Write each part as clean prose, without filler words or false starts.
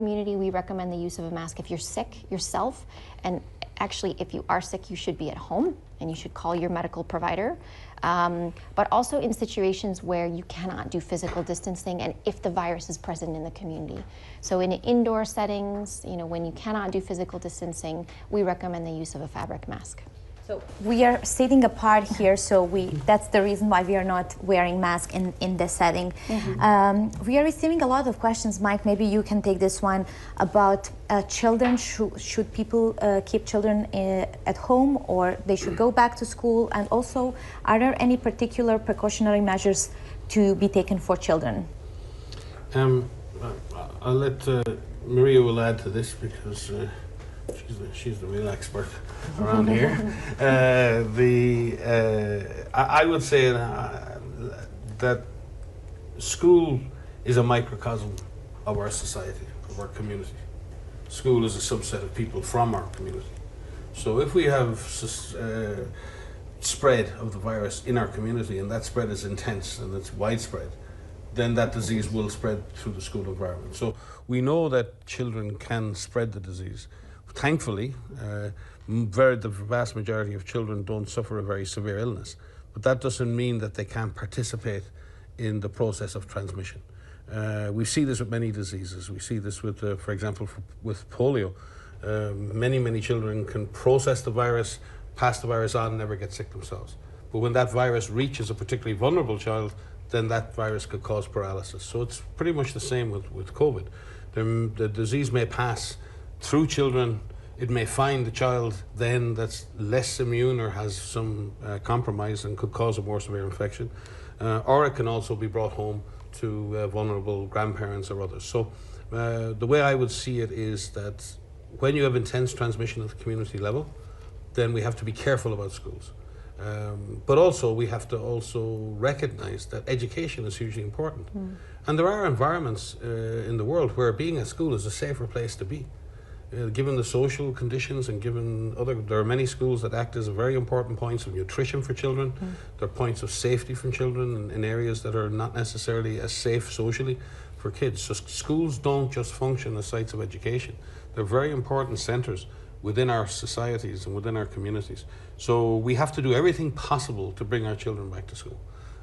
community, we recommend the use of a mask if you're sick yourself, and actually if you are sick, you should be at home and you should call your medical provider. But also in situations where you cannot do physical distancing and if the virus is present in the community. So in indoor settings, when you cannot do physical distancing, we recommend the use of a fabric mask. So we are sitting apart here, so that's the reason why we are not wearing masks in this setting. Mm-hmm. We are receiving a lot of questions, Mike, maybe you can take this one, about children. Should people keep children at home, or they should go back to school? And also, are there any particular precautionary measures to be taken for children? I'll let Maria will add to this, because she's the real expert around here. I would say that school is a microcosm of our society, of our community. School is a subset of people from our community. So if we have spread of the virus in our community, and that spread is intense and it's widespread, then that disease will spread through the school environment. So we know that children can spread the disease. Thankfully, the vast majority of children don't suffer a very severe illness, but that doesn't mean that they can't participate in the process of transmission. We see this with many diseases. We see this with, for example, with polio. Many children can process the virus, pass the virus on, and never get sick themselves. But when that virus reaches a particularly vulnerable child, then that virus could cause paralysis. So it's pretty much the same with COVID. The disease may pass through children. It may find the child then that's less immune or has some compromise and could cause a more severe infection, or it can also be brought home to vulnerable grandparents or others. So the way I would see it is that when you have intense transmission at the community level, then we have to be careful about schools. But also we have to also recognize that education is hugely important. And there are environments in the world where being at school is a safer place to be. Given the social conditions and given there are many schools that act as a very important points of nutrition for children. There are points of safety for children in areas that are not necessarily as safe socially for kids. So schools don't just function as sites of education. They're very important centers within our societies and within our communities. So we have to do everything possible to bring our children back to school.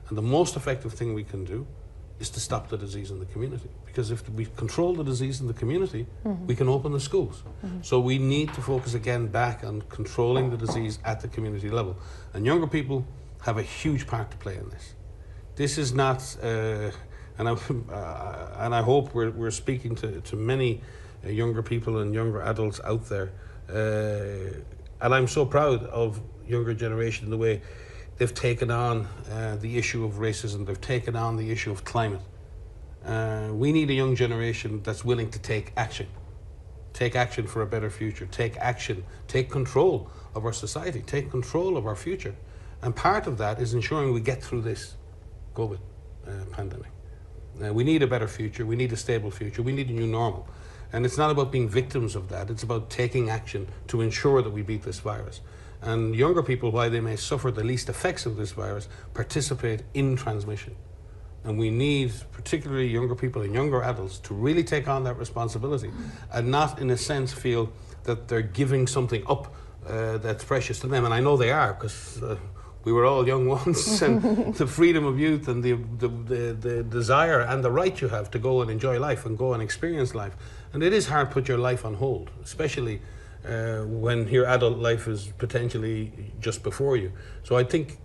And the most effective thing we can do is to stop the disease in the community. Because if we control the disease in the community, we can open the schools. So we need to focus again back on controlling the disease at the community level. And younger people have a huge part to play in this. This is not, and I hope we're speaking to many younger people and younger adults out there. And I'm so proud of younger generation, the way they've taken on the issue of racism. They've taken on the issue of climate. We need a young generation that's willing to take action for a better future, take action, take control of our society, take control of our future. And part of that is ensuring we get through this COVID pandemic. We need a better future, we need a stable future, we need a new normal. And it's not about being victims of that, it's about taking action to ensure that we beat this virus. And younger people, while they may suffer the least effects of this virus, participate in transmission. And we need, particularly younger people and younger adults, to really take on that responsibility and not, in a sense, feel that they're giving something up that's precious to them. And I know they are, because we were all young once, and the freedom of youth and the desire and the right you have to go and enjoy life and go and experience life. And it is hard to put your life on hold, especially when your adult life is potentially just before you. So I think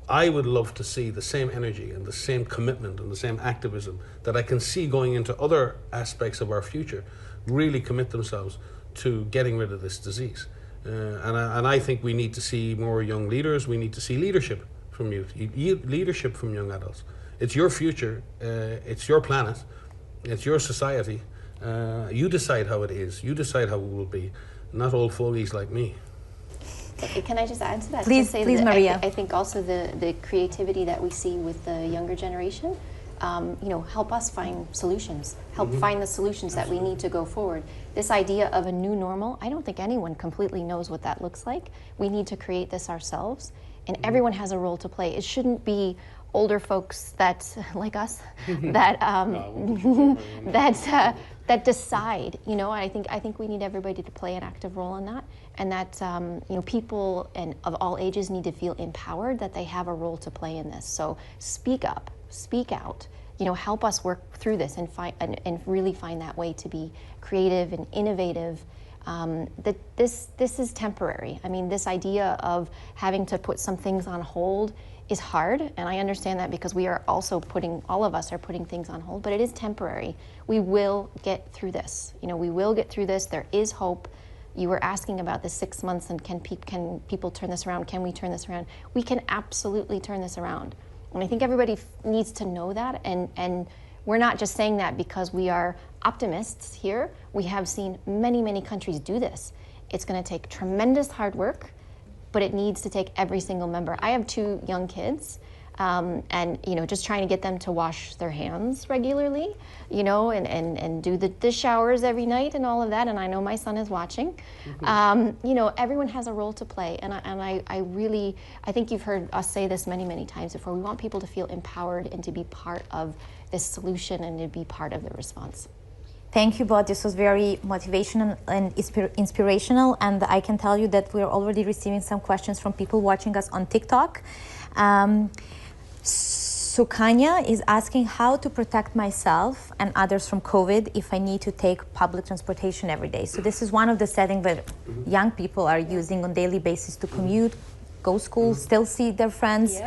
I would love to see the same energy and the same commitment and the same activism that I can see going into other aspects of our future really commit themselves to getting rid of this disease. And I think we need to see more young leaders. We need to see leadership from youth, leadership from young adults. It's your future, it's your planet, it's your society. You decide how it is, you decide how it will be. Not old fogies like me. Can I just add to that? Please, Maria. I think also the creativity that we see with the younger generation, help us find solutions, help find the solutions that we need to go forward. This idea of a new normal, I don't think anyone completely knows what that looks like. We need to create this ourselves, and everyone has a role to play. It shouldn't be older folks that, like us, that that decide, you know. I think we need everybody to play an active role in that, and that you know, people and of all ages need to feel empowered that they have a role to play in this. So speak up, speak out, you know, help us work through this and really find that way to be creative and innovative. That this is temporary. I mean, this idea of having to put some things on hold is hard, and I understand that because we are also all of us are putting things on hold, but it is temporary. We will get through this. You know, we will get through this. There is hope. You were asking about the 6 months and can people turn this around? Can we turn this around? We can absolutely turn this around. And I think everybody needs to know that, and we're not just saying that because we are optimists here. We have seen many, many countries do this. It's going to take tremendous hard work, but it needs to take every single member. I have 2 young kids, and you know, just trying to get them to wash their hands regularly, you know, and do the showers every night and all of that. And I know my son is watching. You know, everyone has a role to play, and I think you've heard us say this many, many times before. We want people to feel empowered and to be part of this solution and to be part of the response. Thank you both. This was very motivational and inspirational, and I can tell you that we're already receiving some questions from people watching us on TikTok. Sukanya is asking how to protect myself and others from COVID if I need to take public transportation every day. So this is one of the settings that young people are using on daily basis to commute, go to school, still see their friends.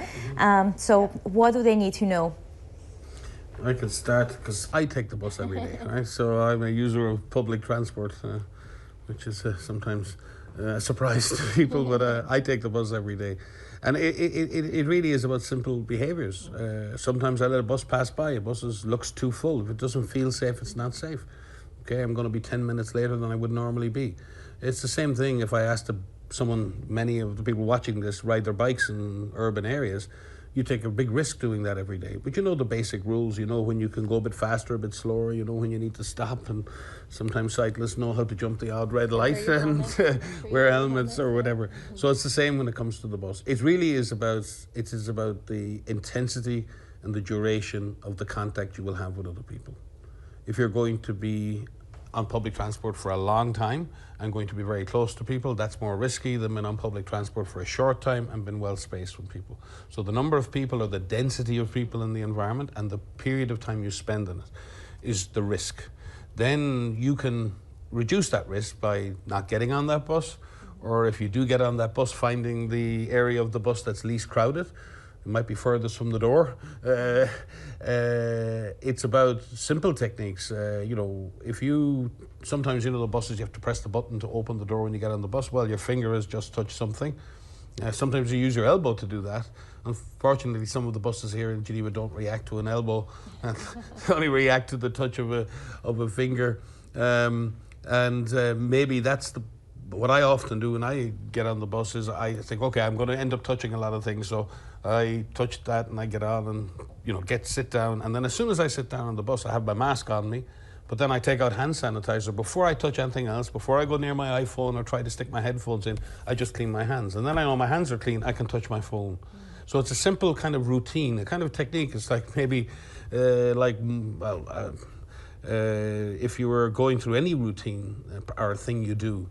So what do they need to know? I can start because I take the bus every day, right? So I'm a user of public transport, which is sometimes a surprise to people, but I take the bus every day. And it really is about simple behaviours. Sometimes I let a bus pass by. A bus looks too full. If it doesn't feel safe, it's not safe. Okay, I'm going to be 10 minutes later than I would normally be. It's the same thing if I asked many of the people watching this ride their bikes in urban areas. You take a big risk doing that every day. But you know the basic rules. You know when you can go a bit faster, a bit slower. You know when you need to stop. And sometimes cyclists know how to jump the odd red light and wear helmets or whatever. So it's the same when it comes to the bus. It really is about the intensity and the duration of the contact you will have with other people. If you're going to be on public transport for a long time and going to be very close to people, that's more risky than being on public transport for a short time and being well spaced with people. So the number of people or the density of people in the environment and the period of time you spend in it is the risk. Then you can reduce that risk by not getting on that bus, or if you do get on that bus, finding the area of the bus that's least crowded. It might be furthest from the door. It's about simple techniques. You know, sometimes you know the buses, you have to press the button to open the door when you get on the bus. Well, your finger has just touched something. Sometimes you use your elbow to do that. Unfortunately, some of the buses here in Geneva don't react to an elbow, and they only react to the touch of a finger. Maybe that's what I often do when I get on the bus is I think, okay, I'm going to end up touching a lot of things, so I touch that and I get on and sit down, and then as soon as I sit down on the bus, I have my mask on me, but then I take out hand sanitizer before I touch anything else. Before I go near my iPhone or try to stick my headphones in, I just clean my hands, and then I know my hands are clean, I can touch my phone. So it's a simple kind of routine, a kind of technique. It's like maybe if you were going through any routine or thing you do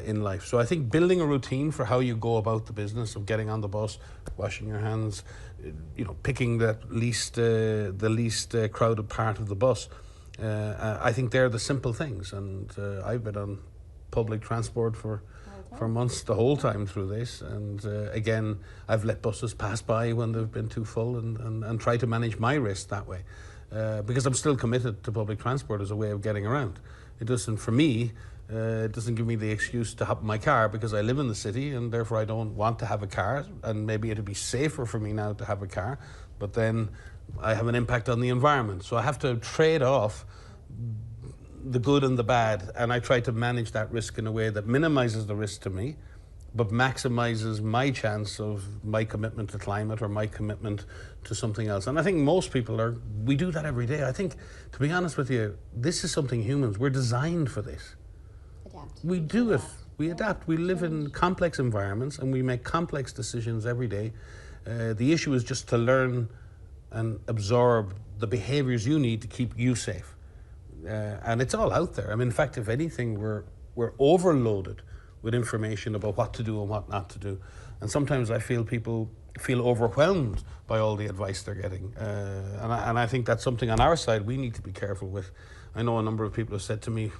in life. So I think building a routine for how you go about the business of getting on the bus, washing your hands, picking the least crowded part of the bus. I think they're the simple things, and I've been on public transport for months the whole time through this, and again I've let buses pass by when they've been too full and try to manage my risk that way. Because I'm still committed to public transport as a way of getting around. It doesn't give me the excuse to hop in my car because I live in the city and therefore I don't want to have a car, and maybe it'd be safer for me now to have a car, but then I have an impact on the environment. So I have to trade off the good and the bad, and I try to manage that risk in a way that minimizes the risk to me, but maximizes my chance of my commitment to climate or my commitment to something else. And I think most people we do that every day. I think, to be honest with you, this is something we're designed for this. Adapt. We do it. We adapt. We live in complex environments and we make complex decisions every day. The issue is just to learn and absorb the behaviors you need to keep you safe. and it's all out there. I mean, in fact, if anything, we're overloaded with information about what to do and what not to do. And sometimes I feel people feel overwhelmed by all the advice they're getting. And I think that's something on our side we need to be careful with. I know a number of people have said to me,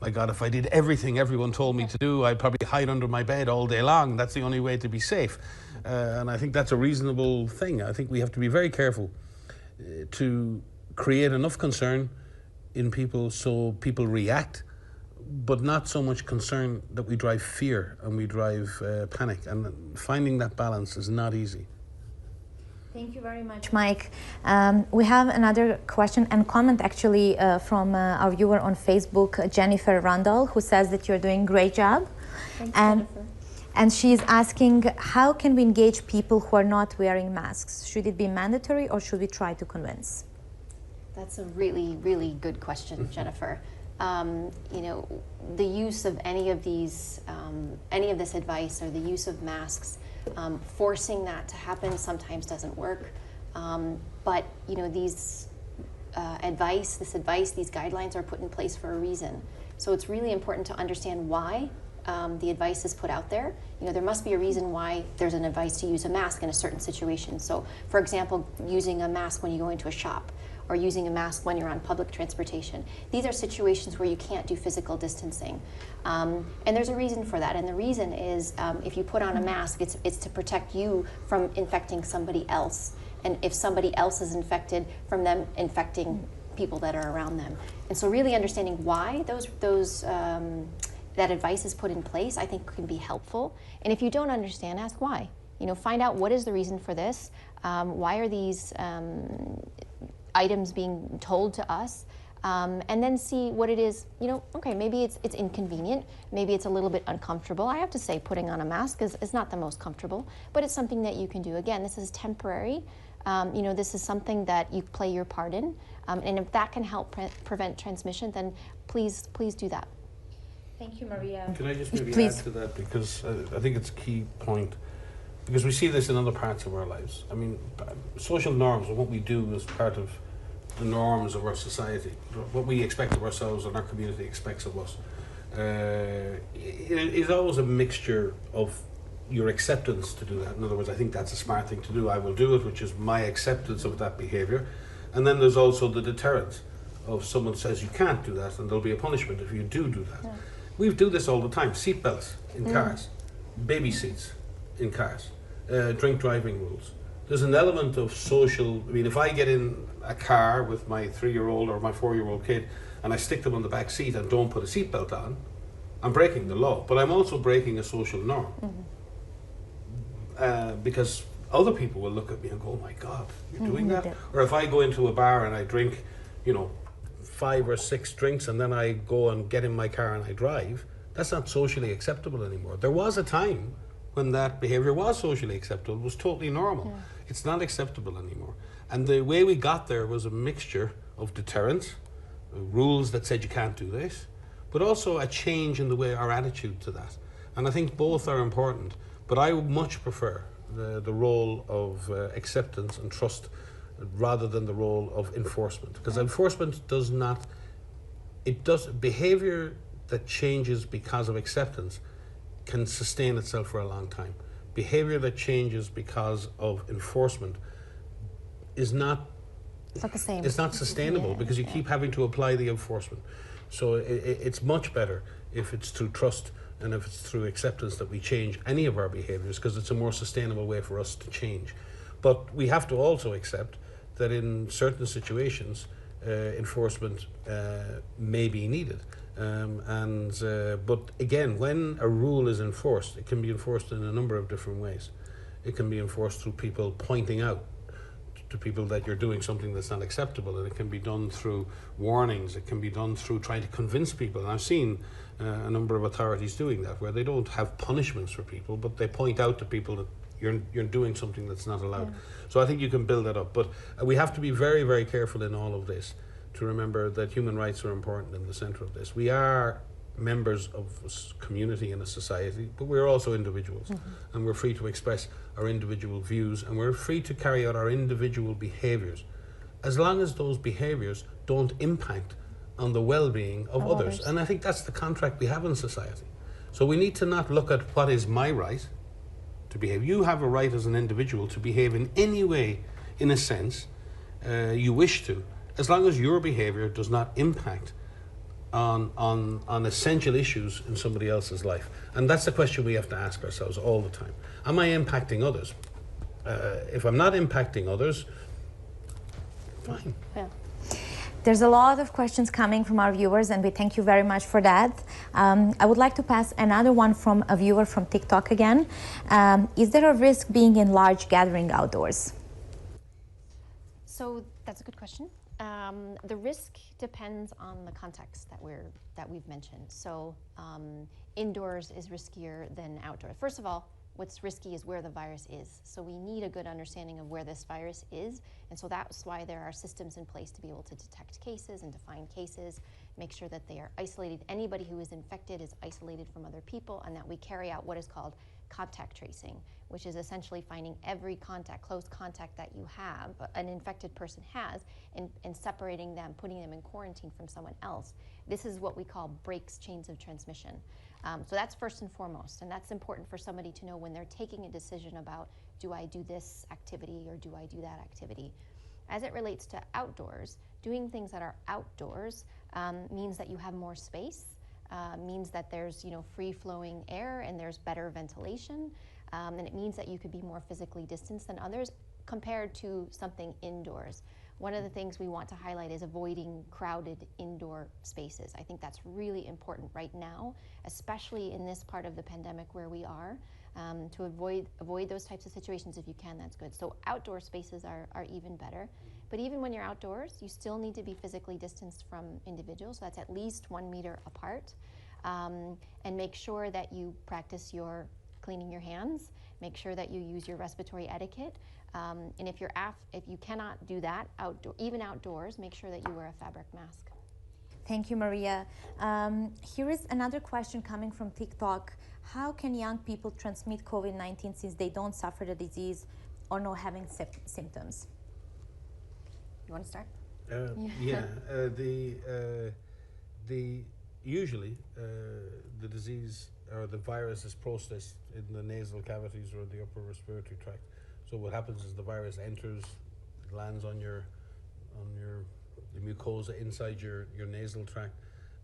my God, if I did everything everyone told me to do, I'd probably hide under my bed all day long. That's the only way to be safe. And I think that's a reasonable thing. I think we have to be very careful to create enough concern in people so people react, but not so much concern that we drive fear and we drive panic. And finding that balance is not easy. Thank you very much, Mike. We have another question and comment actually from our viewer on Facebook, Jennifer Randall, who says that you're doing a great job. Thanks, Jennifer. And she's asking, how can we engage people who are not wearing masks? Should it be mandatory or should we try to convince? That's a really, really good question, Jennifer. You know, the use of any of these, any of this advice or the use of masks, forcing that to happen sometimes doesn't work. But you know, these these guidelines are put in place for a reason. So it's really important to understand why the advice is put out there. You know, there must be a reason why there's an advice to use a mask in a certain situation. So, for example, using a mask when you go into a shop, or using a mask when you're on public transportation. These are situations where you can't do physical distancing. And there's a reason for that. And the reason is if you put on a mask, it's to protect you from infecting somebody else. And if somebody else is infected, from them infecting people that are around them. And so really understanding why that advice is put in place, I think can be helpful. And if you don't understand, ask why. You know, find out what is the reason for this. Why are these items being told to us, and then see what it is. You know, okay, maybe it's inconvenient, maybe it's a little bit uncomfortable. I have to say, putting on a mask is not the most comfortable, but it's something that you can do. Again, this is temporary. You know, this is something that you play your part in, and if that can help prevent transmission, then please do that. Thank you, Maria. Can I just maybe Please. add to that, because I think it's a key point. Because we see this in other parts of our lives. I mean, social norms and what we do is part of the norms of our society, what we expect of ourselves and our community expects of us. It is always a mixture of your acceptance to do that. In other words, I think that's a smart thing to do. I will do it, which is my acceptance of that behavior. And then there's also the deterrence of someone says you can't do that and there'll be a punishment if you do that. Yeah. We do this all the time. Seat belts in cars, baby seats in cars, drink driving rules. There's an element of social. I mean, if I get in a car with my 3-year-old or my 4-year-old kid and I stick them on the back seat and don't put a seatbelt on, I'm breaking the law, but I'm also breaking a social norm. Because other people will look at me and go, oh my God, you're doing that? Or if I go into a bar and I drink, you know, 5 or 6 drinks and then I go and get in my car and I drive, that's not socially acceptable anymore. There was a time when that behavior was socially acceptable, it was totally normal. Yeah. It's not acceptable anymore. And the way we got there was a mixture of deterrence, rules that said you can't do this, but also a change in the way our attitude to that. And I think both are important, but I would much prefer the role of acceptance and trust rather than the role of enforcement. Because enforcement does not, behavior that changes because of acceptance can sustain itself for a long time. Behavior that changes because of enforcement is not, it's not the same. It's not sustainable because you keep having to apply the enforcement. So it's much better if it's through trust and if it's through acceptance that we change any of our behaviors, because it's a more sustainable way for us to change. But we have to also accept that in certain situations enforcement may be needed. But again, when a rule is enforced, it can be enforced in a number of different ways. It can be enforced through people pointing out to people that you're doing something that's not acceptable, and it can be done through warnings. It can be done through trying to convince people. And I've seen a number of authorities doing that, where they don't have punishments for people, but they point out to people that you're doing something that's not allowed. Yeah. So I think you can build that up. But we have to be very, very careful in all of this to remember that human rights are important in the center of this. We are members of a community and a society, but we're also individuals. And we're free to express our individual views, and we're free to carry out our individual behaviors, as long as those behaviors don't impact on the well-being of others. And I think that's the contract we have in society. So we need to not look at what is my right to behave. You have a right as an individual to behave in any way, in a sense, you wish to, as long as your behavior does not impact on essential issues in somebody else's life. And that's the question we have to ask ourselves all the time. Am I impacting others? If I'm not impacting others, fine. Yeah. There's a lot of questions coming from our viewers, and we thank you very much for that. I would like to pass another one from a viewer from TikTok again. Is there a risk being in large gathering outdoors? So that's a good question. The risk depends on the context that we've mentioned. So indoors is riskier than outdoors. First of all, what's risky is where the virus is. So we need a good understanding of where this virus is. And so that's why there are systems in place to be able to detect cases and to find cases, make sure that they are isolated. Anybody who is infected is isolated from other people, and that we carry out what is called contact tracing, which is essentially finding every contact, close contact that you have, an infected person has, and separating them, putting them in quarantine from someone else. This is what we call breaks chains of transmission. So that's first and foremost, and that's important for somebody to know when they're taking a decision about, do I do this activity or do I do that activity? As it relates to outdoors, doing things that are outdoors means that you have more space, means that there's free-flowing air and there's better ventilation, and it means that you could be more physically distanced than others compared to something indoors. One of the things we want to highlight is avoiding crowded indoor spaces. I think that's really important right now, especially in this part of the pandemic where we are, to avoid those types of situations. If you can, that's good. So outdoor spaces are even better. But even when you're outdoors, you still need to be physically distanced from individuals. So that's at least 1 meter apart. And make sure that you practice your cleaning your hands. Make sure that you use your respiratory etiquette. And if you cannot do that even outdoors, make sure that you wear a fabric mask. Thank you, Maria. Here is another question coming from TikTok. How can young people transmit COVID-19 since they don't suffer the disease or not having symptoms? You want to start? Usually the disease or the virus is processed in the nasal cavities or the upper respiratory tract. So what happens is the virus enters, it lands on the mucosa inside your nasal tract,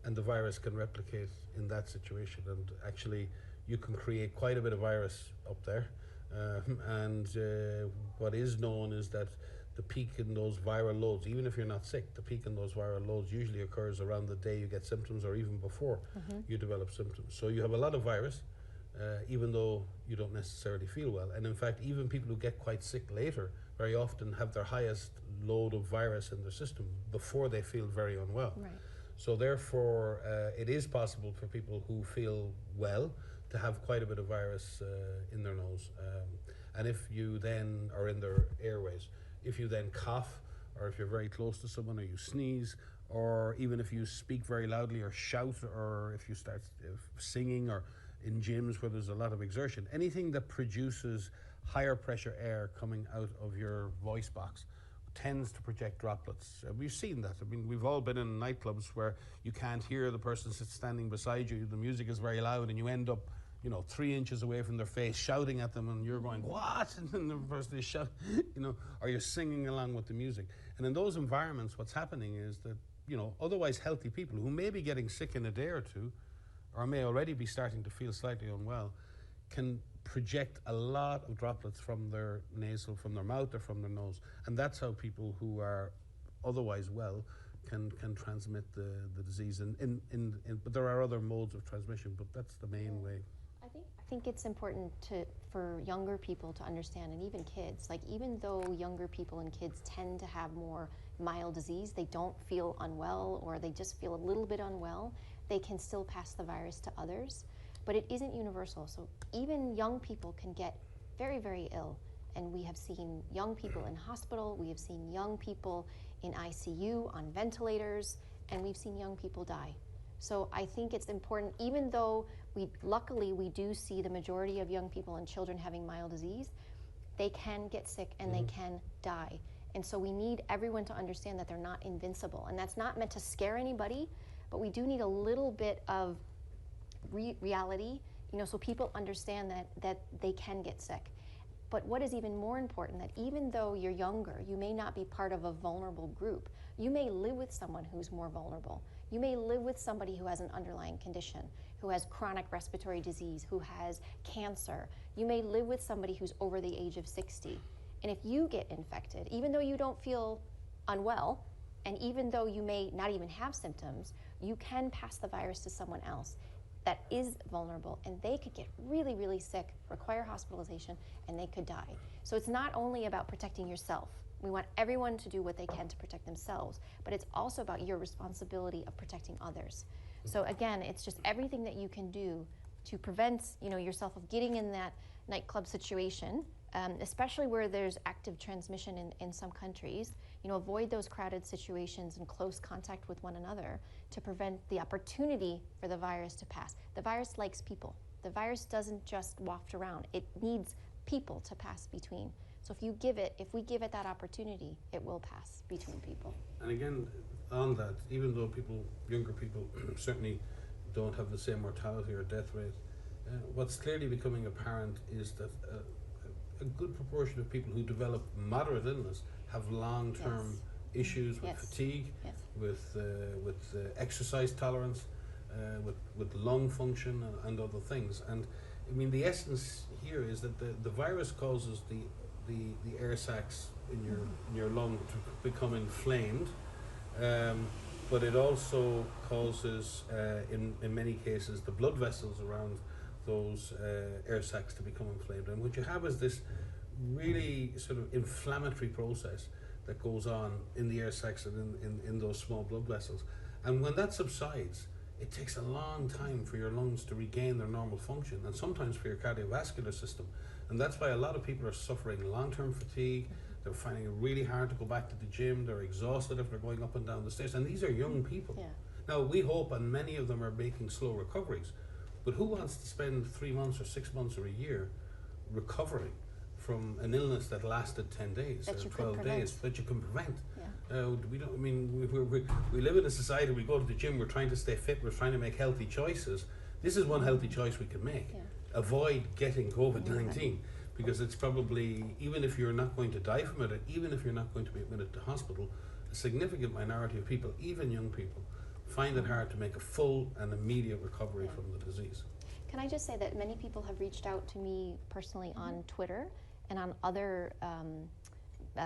and the virus can replicate in that situation. And actually, you can create quite a bit of virus up there. What is known is that the peak in those viral loads, even if you're not sick, the peak in those viral loads usually occurs around the day you get symptoms or even before you develop symptoms. So you have a lot of virus, even though you don't necessarily feel well. And in fact, even people who get quite sick later very often have their highest load of virus in their system before they feel very unwell. Right. So therefore, it is possible for people who feel well to have quite a bit of virus in their nose. And if you then are in their airways, if you then cough, or if you're very close to someone, or you sneeze, or even if you speak very loudly or shout, or if you start singing, or in gyms where there's a lot of exertion, anything that produces higher pressure air coming out of your voice box tends to project droplets. We've seen that. I mean, we've all been in nightclubs where you can't hear the person standing beside you, the music is very loud, and you end up 3 inches away from their face, shouting at them, and you're going, what? And then the person is shouting, or you're singing along with the music. And in those environments, what's happening is that, otherwise healthy people who may be getting sick in a day or two, or may already be starting to feel slightly unwell, can project a lot of droplets from their from their mouth or from their nose. And that's how people who are otherwise well can transmit the disease. But there are other modes of transmission, but that's the main way. I think it's important for younger people to understand, and even kids, like even though younger people and kids tend to have more mild disease, they don't feel unwell or they just feel a little bit unwell, they can still pass the virus to others. But it isn't universal. So even young people can get very, very ill. And we have seen young people in hospital, we have seen young people in ICU on ventilators, and we've seen young people die. So I think it's important, even though luckily we do see the majority of young people and children having mild disease, they can get sick and they can die. And so we need everyone to understand that they're not invincible. And that's not meant to scare anybody, but we do need a little bit of reality, so people understand that they can get sick. But what is even more important, that even though you're younger, you may not be part of a vulnerable group. You may live with someone who's more vulnerable. You may live with somebody who has an underlying condition, who has chronic respiratory disease, who has cancer. You may live with somebody who's over the age of 60. And if you get infected, even though you don't feel unwell, and even though you may not even have symptoms, you can pass the virus to someone else that is vulnerable, and they could get really, really sick, require hospitalization, and they could die. So it's not only about protecting yourself. We want everyone to do what they can to protect themselves, but it's also about your responsibility of protecting others. So again, it's just everything that you can do to prevent, yourself of getting in that nightclub situation, especially where there's active transmission in some countries. Avoid those crowded situations and close contact with one another to prevent the opportunity for the virus to pass. The virus likes people. The virus doesn't just waft around. It needs people to pass between. So if we give it that opportunity, it will pass between people. And again, on that, even though younger people certainly don't have the same mortality or death rate, what's clearly becoming apparent is that a good proportion of people who develop moderate illness have long-term issues with fatigue, with exercise tolerance, with lung function and other things. And I mean, the essence here is that the virus causes the air sacs in your lung to become inflamed, but it also causes, in many cases, the blood vessels around those air sacs to become inflamed. And what you have is this really sort of inflammatory process that goes on in the air sacs and in those small blood vessels. And when that subsides, it takes a long time for your lungs to regain their normal function, and sometimes for your cardiovascular system. And that's why a lot of people are suffering long-term fatigue. They're finding it really hard to go back to the gym. They're exhausted if they're going up and down the stairs. And these are young people. Yeah. Now, we hope, and many of them are making slow recoveries, but who wants to spend 3 months or 6 months or a year recovering from an illness that lasted 10 days or 12 days that you can prevent? Yeah. We don't. I mean, we live in a society. We go to the gym. We're trying to stay fit. We're trying to make healthy choices. This is one healthy choice we can make. Yeah. Avoid getting COVID-19, because it's probably, even if you're not going to die from it, even if you're not going to be admitted to hospital, a significant minority of people, even young people, find it hard to make a full and immediate recovery from the disease. Can I just say that many people have reached out to me personally on Twitter and on other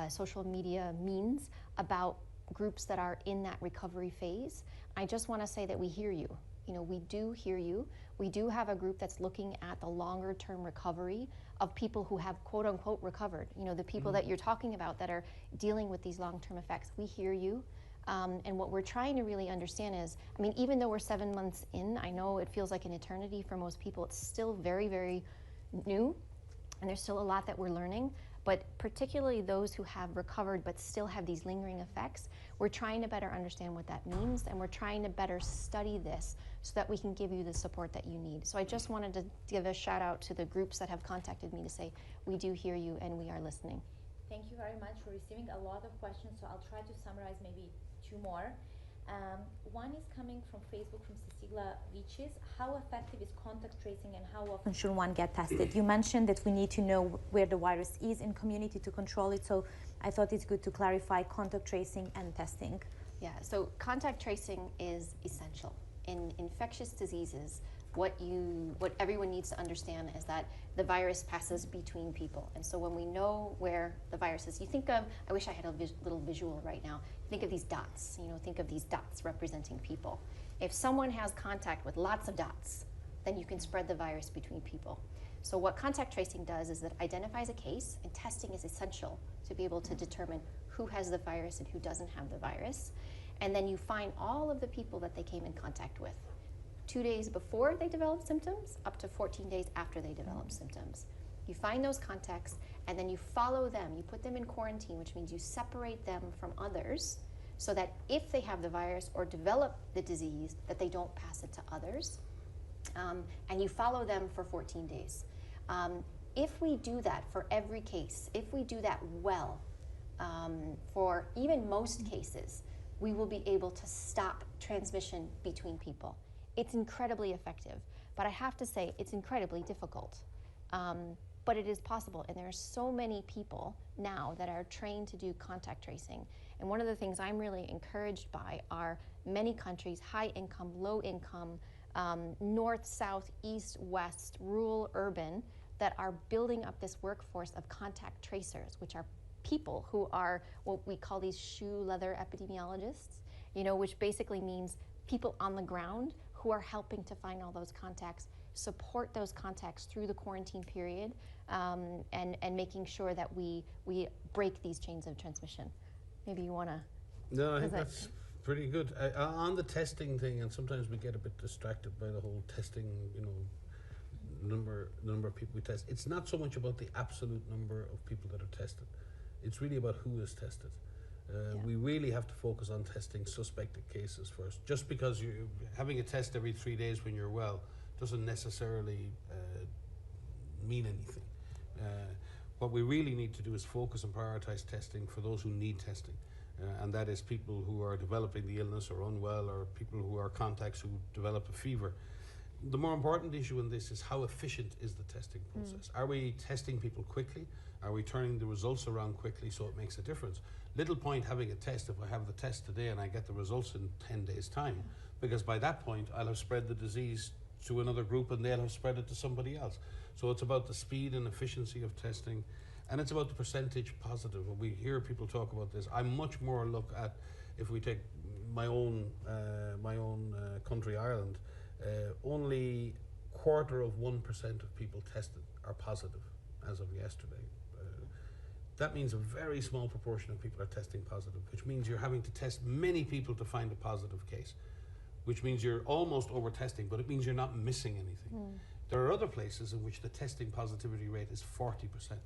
social media means about groups that are in that recovery phase. I just want to say that we hear you. We do hear you. We do have a group that's looking at the longer term recovery of people who have quote unquote recovered. The people that you're talking about that are dealing with these long term effects. We hear you. And what we're trying to really understand is, I mean, even though we're 7 months in, I know it feels like an eternity for most people. It's still very, very new, and there's still a lot that we're learning. But particularly those who have recovered but still have these lingering effects, we're trying to better understand what that means, and we're trying to better study this so that we can give you the support that you need. So I just wanted to give a shout out to the groups that have contacted me to say, we do hear you and we are listening. Thank you very much for receiving a lot of questions, so I'll try to summarize maybe 2 more. One is coming from Facebook from Cecilia Vichis. How effective is contact tracing and how often should one get tested? You mentioned that we need to know where the virus is in community to control it, so I thought it's good to clarify contact tracing and testing. Yeah, so contact tracing is essential. In infectious diseases, what everyone needs to understand is that the virus passes between people. And so when we know where the virus is, you think of, I wish I had a little visual right now, think of these dots, think of these dots representing people. If someone has contact with lots of dots, then you can spread the virus between people. So what contact tracing does is it identifies a case, and testing is essential to be able to determine who has the virus and who doesn't have the virus. And then you find all of the people that they came in contact with, 2 days before they develop symptoms, up to 14 days after they develop symptoms. You find those contacts, and then you follow them. You put them in quarantine, which means you separate them from others so that if they have the virus or develop the disease, that they don't pass it to others. And you follow them for 14 days. If we do that for every case, if we do that well, for even most cases, we will be able to stop transmission between people. It's incredibly effective, but I have to say it's incredibly difficult. But it is possible, and there are so many people now that are trained to do contact tracing. And one of the things I'm really encouraged by are many countries, high income, low income, north, south, east, west, rural, urban, that are building up this workforce of contact tracers, which are people who are what we call these shoe leather epidemiologists, which basically means people on the ground who are helping to find all those contacts, support those contacts through the quarantine period, and making sure that we break these chains of transmission. Maybe you want to... No, I think that's pretty good. On the testing thing, and sometimes we get a bit distracted by the whole testing, number of people we test. It's not so much about the absolute number of people that are tested. It's really about who is tested. We really have to focus on testing suspected cases first. Just because you're having a test every 3 days when you're well doesn't necessarily mean anything. What we really need to do is focus and prioritize testing for those who need testing. And that is people who are developing the illness or unwell, or people who are contacts who develop a fever. The more important issue in this is how efficient is the testing process. Are we testing people quickly? Are we turning the results around quickly so it makes a difference? Little point having a test if I have the test today and I get the results in 10 days' time, because by that point I'll have spread the disease to another group and they'll have spread it to somebody else. So it's about the speed and efficiency of testing, and it's about the percentage positive. When we hear people talk about this, I much more look at, if we take my own country, Ireland, only 1/4% of people tested are positive as of yesterday. That means a very small proportion of people are testing positive, which means you're having to test many people to find a positive case, which means you're almost over testing, but it means you're not missing anything. There are other places in which the testing positivity rate is 40%.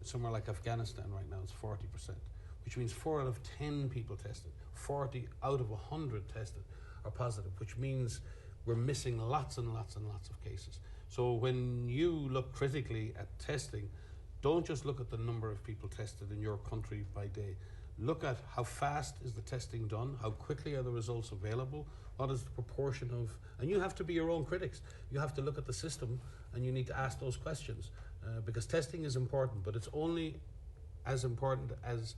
Somewhere like Afghanistan right now is 40%, which means 4 out of 10 people tested, 40 out of 100 tested are positive, which means we're missing lots and lots and lots of cases. So when you look critically at testing, don't just look at the number of people tested in your country by day. Look at how fast is the testing done, how quickly are the results available, what is the proportion of, and you have to be your own critics. You have to look at the system and you need to ask those questions, because testing is important, but it's only as important as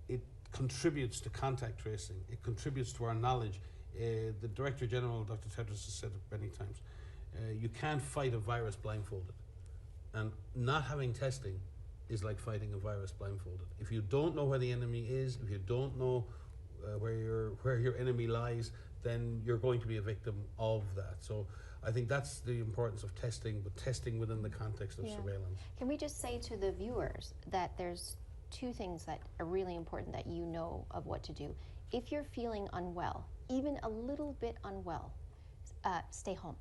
it contributes to contact tracing, it contributes to our knowledge. The Director General, Dr. Tedros, has said it many times, you can't fight a virus blindfolded. And not having testing is like fighting a virus blindfolded. If you don't know where the enemy is, if you don't know where your enemy lies, then you're going to be a victim of that. So I think that's the importance of testing, but testing within the context of surveillance. Can we just say to the viewers that there's 2 things that are really important that you know of what to do. If you're feeling unwell, even a little bit unwell, stay home.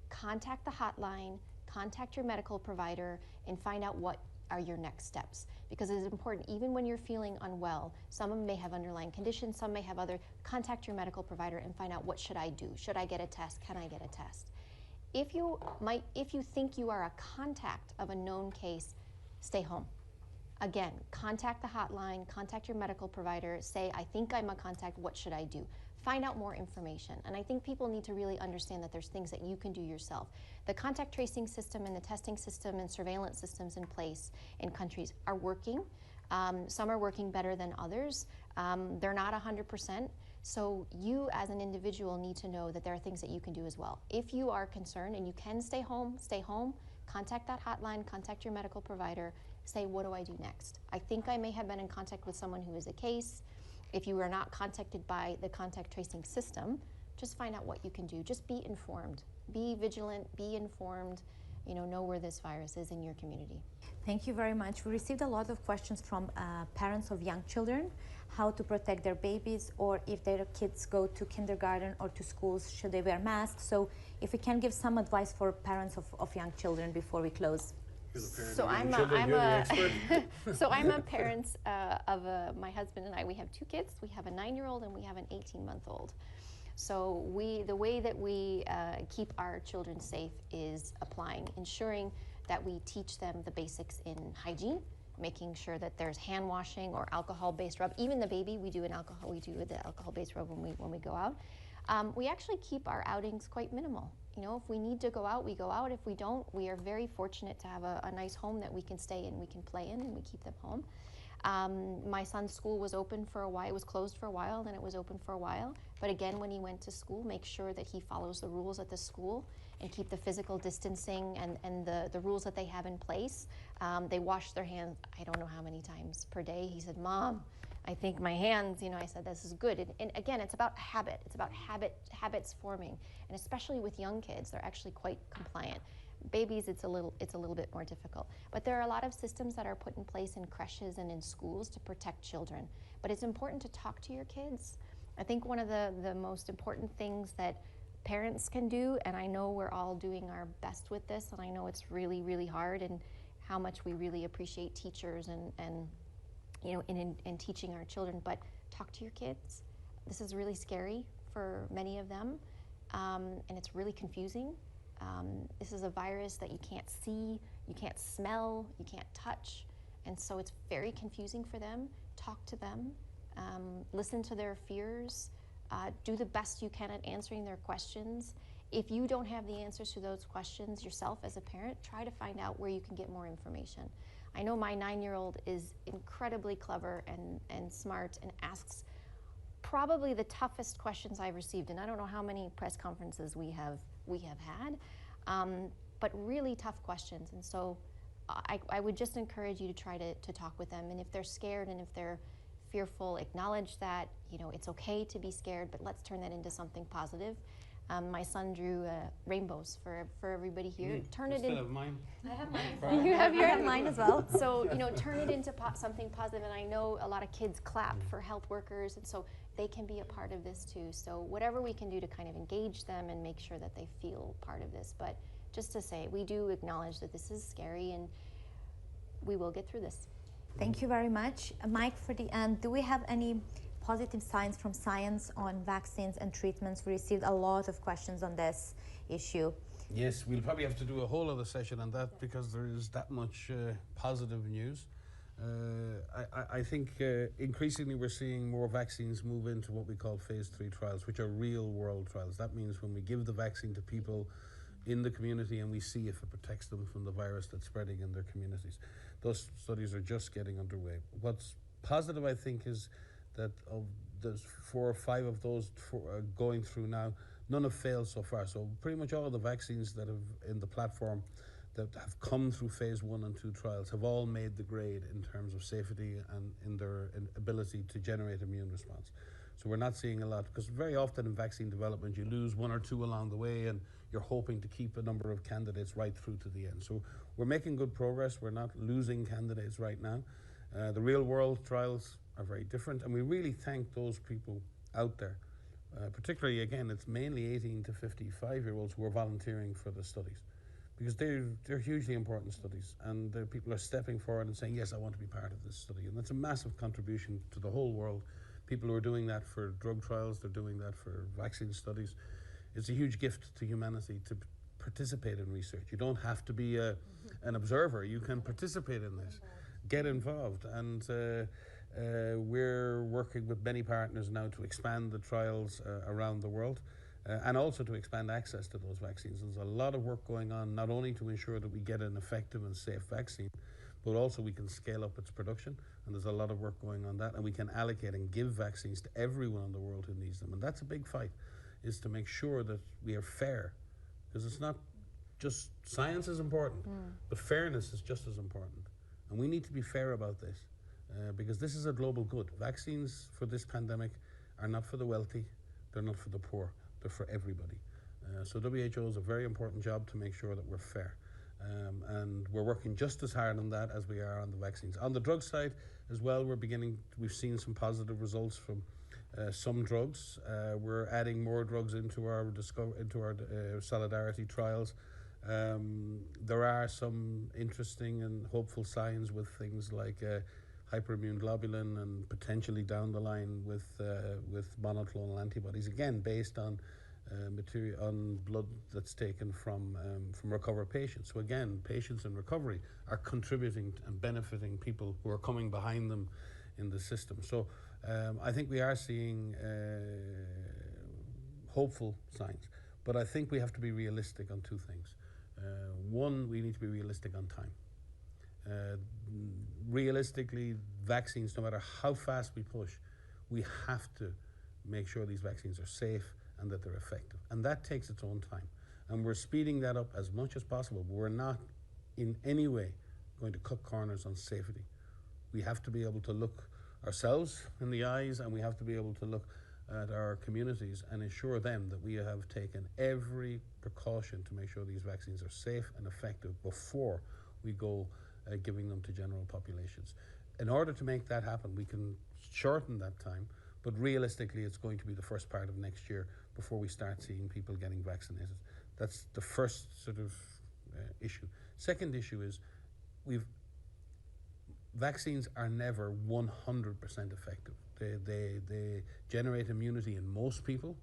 Contact the hotline, contact your medical provider, and find out what are your next steps. Because it is important, even when you're feeling unwell, some may have underlying conditions, some may have other, contact your medical provider and find out, what should I do? Should I get a test? Can I get a test? If you think you are a contact of a known case, stay home. Again, contact the hotline, contact your medical provider, say, I think I'm a contact, what should I do? Find out more information. And I think people need to really understand that there's things that you can do yourself. The contact tracing system and the testing system and surveillance systems in place in countries are working. Some are working better than others. They're not 100%. So you as an individual need to know that there are things that you can do as well. If you are concerned and you can stay home, contact that hotline, contact your medical provider, say, what do I do next? I think I may have been in contact with someone who is a case. If you are not contacted by the contact tracing system, just find out what you can do. Just be informed, be vigilant, be informed, know where this virus is in your community. Thank you very much. We received a lot of questions from parents of young children, how to protect their babies, or if their kids go to kindergarten or to schools, should they wear masks? So if we can give some advice for parents of young children before we close. So I'm a parent of my husband and I. We have 2 kids. We have a 9-year-old and we have an 18-month-old. So the way that we keep our children safe is ensuring that we teach them the basics in hygiene making sure that there's hand washing or alcohol-based rub. Even the baby, we do the alcohol-based rub when we go out. We actually keep our outings quite minimal. You know, if we need to go out, we go out. If we don't, we are very fortunate to have a nice home that we can stay in, we can play in, and we keep them home. My son's school was open for a while. It was closed for a while, then it was open for a while. But again, when he went to school, make sure that he follows the rules at the school and keep the physical distancing and the rules that they have in place. They wash their hands, I don't know how many times per day. He said, Mom, I think my hands, you know, I said, this is good. And again, it's about habit. It's about habits forming. And especially with young kids, they're actually quite compliant. Babies, it's a little bit more difficult. But there are a lot of systems that are put in place in creches and in schools to protect children. But it's important to talk to your kids. I think one of the most important things that parents can do, and I know we're all doing our best with this, and I know it's really, really hard, and how much we really appreciate teachers and you know, in teaching our children, but talk to your kids. This is really scary for many of them, and it's really confusing. This is a virus that you can't see, you can't smell, you can't touch, and so it's very confusing for them. Talk to them, listen to their fears, do the best you can at answering their questions. If you don't have the answers to those questions yourself as a parent, try to find out where you can get more information. I know my 9-year-old is incredibly clever and smart and asks probably the toughest questions I've received, and I don't know how many press conferences we have had, but really tough questions. And so I would just encourage you to try to talk with them. And if they're scared and if they're fearful, acknowledge that, you know, it's okay to be scared, but let's turn that into something positive. My son drew rainbows for everybody here. Turn it into mine. I have mine. You have I have mine as well. So, you know, turn it into something positive. And I know a lot of kids clap for health workers, and so they can be a part of this too. So whatever we can do to kind of engage them and make sure that they feel part of this. But just to say, we do acknowledge that this is scary, and we will get through this. Thank you very much. Mike, for the end, do we have any positive signs from science on vaccines and treatments? We received a lot of questions on this issue. Yes, we'll probably have to do a whole other session on that because there is that much positive news. I think increasingly we're seeing more vaccines move into what we call phase 3 trials, which are real world trials. That means when we give the vaccine to people in the community and we see if it protects them from the virus that's spreading in their communities. Those studies are just getting underway. What's positive, I think, is that of there's 4 or 5 of those going through now, none have failed so far. So pretty much all of the vaccines that have in the platform that have come through phase 1 and 2 trials have all made the grade in terms of safety and in their ability to generate immune response. So we're not seeing a lot, because very often in vaccine development you lose 1 or 2 along the way and you're hoping to keep a number of candidates right through to the end. So we're making good progress. We're not losing candidates right now. The real world trials are very different, and we really thank those people out there. Particularly, again, it's mainly 18 to 55-year-olds who are volunteering for the studies, because they're hugely important studies, and people are stepping forward and saying, yes, I want to be part of this study. And that's a massive contribution to the whole world. People who are doing that for drug trials, they're doing that for vaccine studies. It's a huge gift to humanity to participate in research. You don't have to be an observer. You can participate in this, get involved. And we're working with many partners now to expand the trials around the world. And also to expand access to those vaccines. There's a lot of work going on, not only to ensure that we get an effective and safe vaccine, but also we can scale up its production. And there's a lot of work going on that. And we can allocate and give vaccines to everyone in the world who needs them. And that's a big fight, is to make sure that we are fair. Because it's not just, science is important, but fairness is just as important. And we need to be fair about this, because this is a global good. Vaccines for this pandemic are not for the wealthy, they're not for the poor. For everybody. So WHO is a very important job to make sure that we're fair. And we're working just as hard on that as we are on the vaccines. On the drug side as well, we've seen some positive results from some drugs. We're adding more drugs into our Solidarity trials. There are some interesting and hopeful signs with things like hyperimmune globulin, and potentially down the line with monoclonal antibodies, again based on material on blood that's taken from recovered patients. So again, patients in recovery are contributing and benefiting people who are coming behind them in the system. So I think we are seeing hopeful signs, but I think we have to be realistic on two things. One, we need to be realistic on time. Realistically, vaccines, no matter how fast we push, we have to make sure these vaccines are safe and that they're effective. And that takes its own time. And we're speeding that up as much as possible, but we're not in any way going to cut corners on safety. We have to be able to look ourselves in the eyes, and we have to be able to look at our communities and ensure them that we have taken every precaution to make sure these vaccines are safe and effective before we go giving them to general populations. In order to make that happen, we can shorten that time, but realistically it's going to be the first part of next year before we start seeing people getting vaccinated. That's the first sort of issue. Second issue is vaccines are never 100% effective. They generate immunity in most people.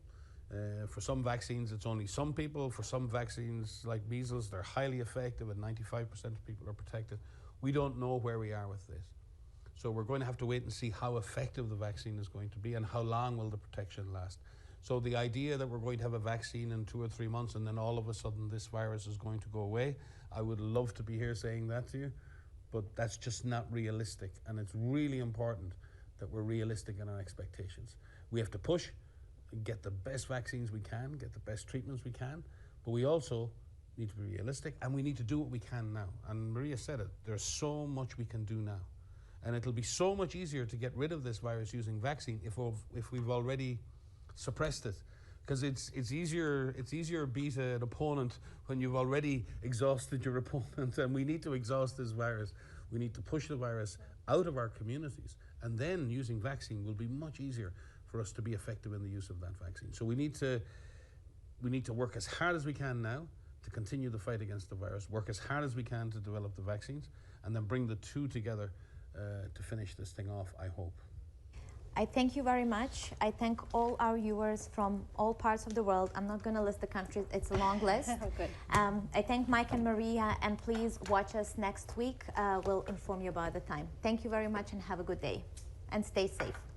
For some vaccines, it's only some people. For some vaccines, like measles, they're highly effective and 95% of people are protected. We don't know where we are with this. So we're going to have to wait and see how effective the vaccine is going to be and how long will the protection last. So the idea that we're going to have a vaccine in 2 or 3 months and then all of a sudden this virus is going to go away, I would love to be here saying that to you, but that's just not realistic. And it's really important that we're realistic in our expectations. We have to push, get the best vaccines we can, get the best treatments we can, but we also need to be realistic and we need to do what we can now. And Maria said it, there's so much we can do now. And it'll be so much easier to get rid of this virus using vaccine if we've already suppressed it. Because it's easier to beat an opponent when you've already exhausted your opponent, and we need to exhaust this virus. We need to push the virus out of our communities, and then using vaccine will be much easier for us to be effective in the use of that vaccine. So we need to work as hard as we can now to continue the fight against the virus, work as hard as we can to develop the vaccines, and then bring the two together to finish this thing off, I hope. I thank you very much. I thank all our viewers from all parts of the world. I'm not going to list the countries, it's a long list. Good. I thank Mike and Maria, and please watch us next week. We'll inform you about the time. Thank you very much and have a good day. And stay safe.